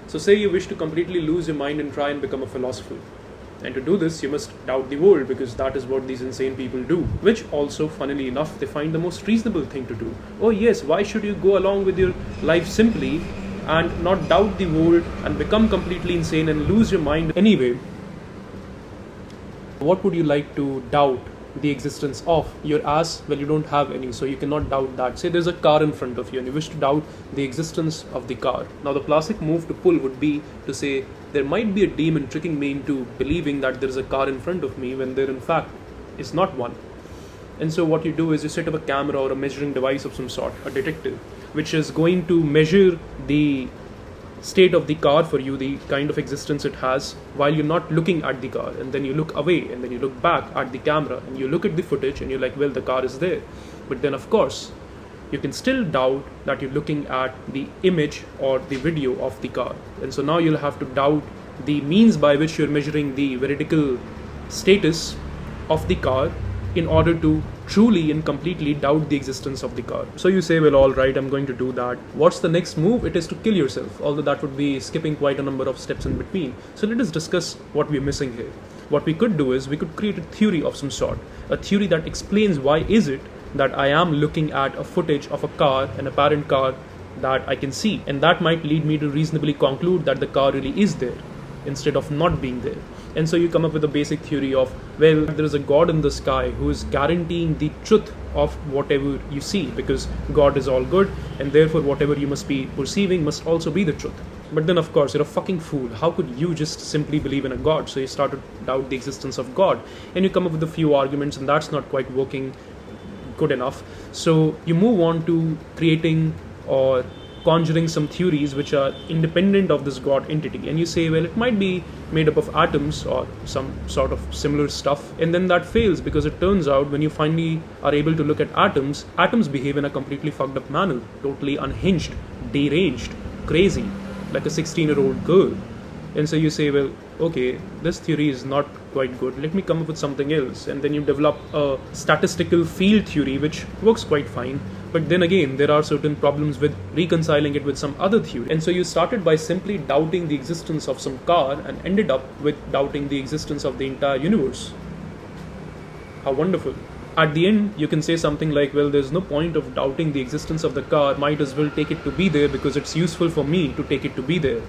So say you wish to completely lose your mind and try and become a philosopher. And to do this, you must doubt the world, because that is what these insane people do. Which also, funnily enough, they find the most reasonable thing to do. Oh yes, why should you go along with your life simply and not doubt the world and become completely insane and lose your mind anyway? What would you like to doubt the existence of? Your ass? Well, you don't have any, so you cannot doubt that. Say there's a car in front of you and you wish to doubt the existence of the car. Now the classic move to pull would be to say, there might be a demon tricking me into believing that there is a car in front of me when there in fact is not one. And so what you do is you set up a camera or a measuring device of some sort, a detector, which is going to measure the state of the car for you, the kind of existence it has, while you're not looking at the car. And then you look away and then you look back at the camera and you look at the footage and you're like, well, the car is there. But then of course you can still doubt that you're looking at the image or the video of the car. And so now you'll have to doubt the means by which you're measuring the veridical status of the car in order to truly and completely doubt the existence of the car. So you say, well, all right, I'm going to do that. What's the next move? It is to kill yourself, although that would be skipping quite a number of steps in between. So let us discuss what we're missing here. What we could do is we could create a theory of some sort, a theory that explains why is it that I am looking at a footage of a car, an apparent car that I can see, and that might lead me to reasonably conclude that the car really is there instead of not being there. And so you come up with a basic theory of, well, there is a God in the sky who is guaranteeing the truth of whatever you see, because God is all good and therefore whatever you must be perceiving must also be the truth. But then of course you're a fucking fool. How could you just simply believe in a God? So you start to doubt the existence of God and you come up with a few arguments, and that's not quite working good enough. So you move on to creating or conjuring some theories which are independent of this God entity, and you say, well, it might be made up of atoms or some sort of similar stuff. And then that fails, because it turns out when you finally are able to look at atoms behave in a completely fucked up manner, totally unhinged, deranged, crazy, like a 16-year-old girl. And so you say, well, okay, this theory is not quite good, let me come up with something else. And then you develop a statistical field theory which works quite fine, but then again there are certain problems with reconciling it with some other theory. And so you started by simply doubting the existence of some car and ended up with doubting the existence of the entire universe. How wonderful. At the end you can say something like, well, there's no point of doubting the existence of the car, might as well take it to be there because it's useful for me to take it to be there.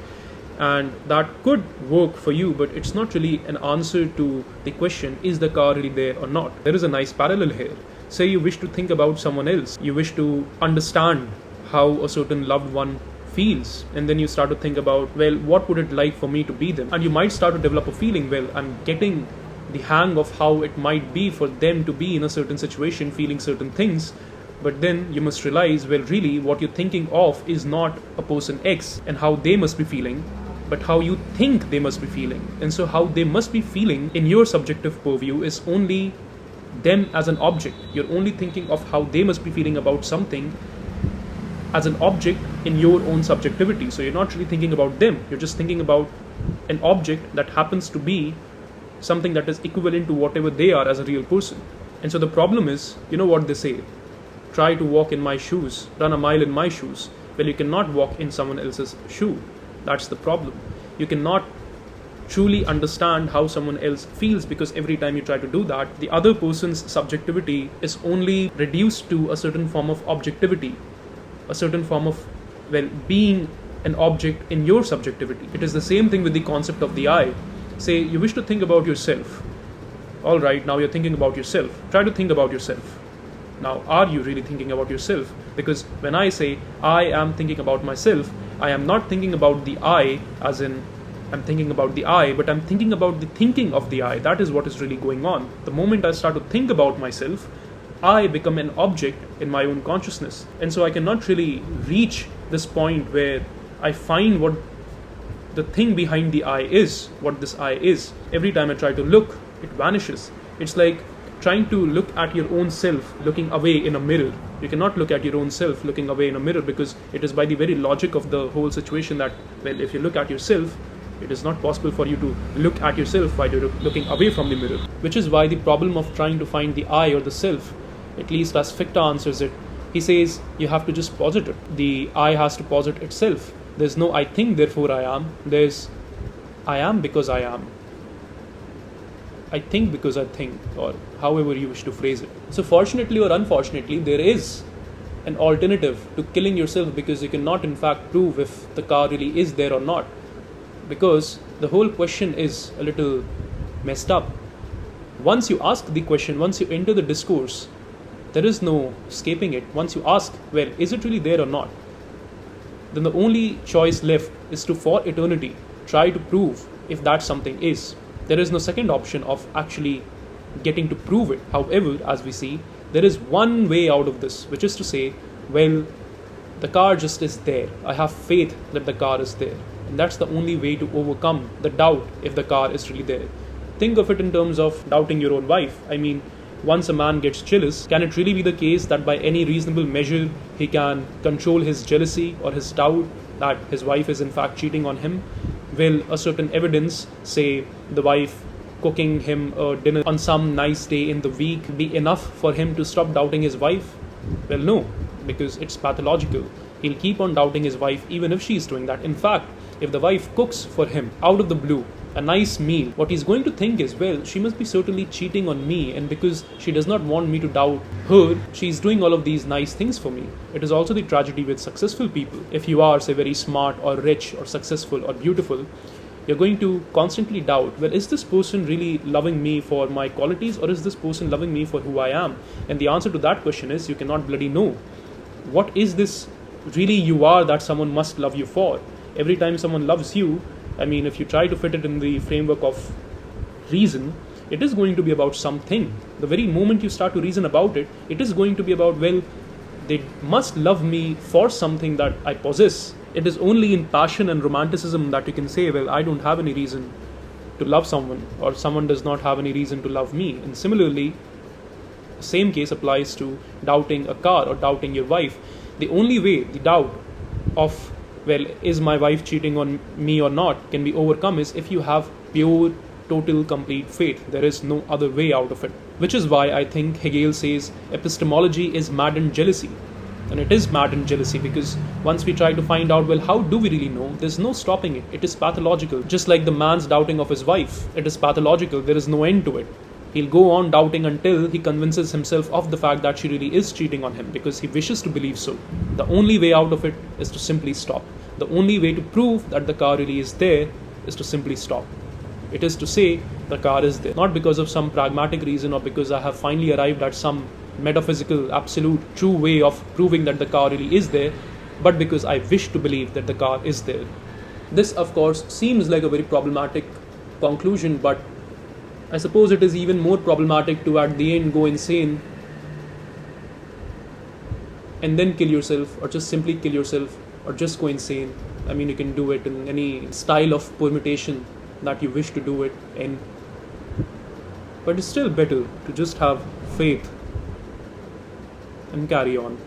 And that could work for you, but it's not really an answer to the question, is the car really there or not? There is a nice parallel here. Say you wish to think about someone else, you wish to understand how a certain loved one feels, and then you start to think about, well, what would it like for me to be them? And you might start to develop a feeling, well, I'm getting the hang of how it might be for them to be in a certain situation, feeling certain things. But then you must realize, well, really what you're thinking of is not a person X and how they must be feeling, but how you think they must be feeling. And so how they must be feeling in your subjective purview is only them as an object. You're only thinking of how they must be feeling about something as an object in your own subjectivity. So you're not really thinking about them, you're just thinking about an object that happens to be something that is equivalent to whatever they are as a real person. And so the problem is, you know what they say, try to walk in my shoes, run a mile in my shoes. Well, you cannot walk in someone else's shoe. That's the problem. You cannot truly understand how someone else feels, because every time you try to do that, the other person's subjectivity is only reduced to a certain form of objectivity, a certain form of, well, being an object in your subjectivity. It is the same thing with the concept of the I. Say you wish to think about yourself. All right, now you're thinking about yourself. Try to think about yourself. Now, are you really thinking about yourself? Because when I say I am thinking about myself, I am not thinking about the I as in I'm thinking about the I, but I'm thinking about the thinking of the I. That is what is really going on. The moment I start to think about myself, I become an object in my own consciousness. And so I cannot really reach this point where I find what the thing behind the I is, what this I is. Every time I try to look, it vanishes. It's like trying to look at your own self looking away in a mirror. You cannot look at your own self looking away in a mirror, because it is by the very logic of the whole situation that, well, if you look at yourself, it is not possible for you to look at yourself while you're looking away from the mirror. Which is why the problem of trying to find the I or the self, at least as Fichte answers it, he says you have to just posit it. The I has to posit itself. There's no I think, therefore I am. There's I am because I am. I think because I think, or however you wish to phrase it. So, fortunately or unfortunately, there is an alternative to killing yourself, because you cannot, in fact, prove if the car really is there or not. Because the whole question is a little messed up. Once you ask the question, once you enter the discourse, there is no escaping it. Once you ask, well, is it really there or not? Then the only choice left is to, for eternity, try to prove if that something is. There is no second option of actually getting to prove it. However, as we see, there is one way out of this, which is to say, well, the car just is there. I have faith that the car is there. And that's the only way to overcome the doubt if the car is really there. Think of it in terms of doubting your own wife. I mean, once a man gets jealous, can it really be the case that by any reasonable measure he can control his jealousy or his doubt that his wife is in fact cheating on him? Will a certain evidence, say the wife cooking him a dinner on some nice day in the week, be enough for him to stop doubting his wife? Well, no, because it's pathological. He'll keep on doubting his wife even if she's doing that. In fact, if the wife cooks for him out of the blue a nice meal, what he's going to think is, well, she must be certainly cheating on me, and because she does not want me to doubt her, she's doing all of these nice things for me. It is also the tragedy with successful people. If you are, say, very smart or rich or successful or beautiful, you're going to constantly doubt, well, is this person really loving me for my qualities, or is this person loving me for who I am? And the answer to that question is, you cannot bloody know. What is this really you are that someone must love you for? Every time someone loves you, I mean, if you try to fit it in the framework of reason, it is going to be about something. The very moment you start to reason about it, it is going to be about, well, they must love me for something that I possess. It is only in passion and romanticism that you can say, well, I don't have any reason to love someone, or someone does not have any reason to love me. And similarly, the same case applies to doubting a car or doubting your wife. The only way the doubt of, well, is my wife cheating on me or not, can be overcome is if you have pure, total, complete faith. There is no other way out of it. Which is why I think Hegel says epistemology is maddened jealousy. And it is maddened jealousy, because once we try to find out, well, how do we really know? There's no stopping it. It is pathological. Just like the man's doubting of his wife. It is pathological. There is no end to it. He'll go on doubting until he convinces himself of the fact that she really is cheating on him, because he wishes to believe so. The only way out of it is to simply stop. The only way to prove that the car really is there is to simply stop. It is to say the car is there, not because of some pragmatic reason or because I have finally arrived at some metaphysical, absolute, true way of proving that the car really is there, but because I wish to believe that the car is there. This, of course, seems like a very problematic conclusion, but I suppose it is even more problematic to at the end go insane and then kill yourself, or just simply kill yourself, or just go insane. I mean, you can do it in any style of permutation that you wish to do it in. But it's still better to just have faith and carry on.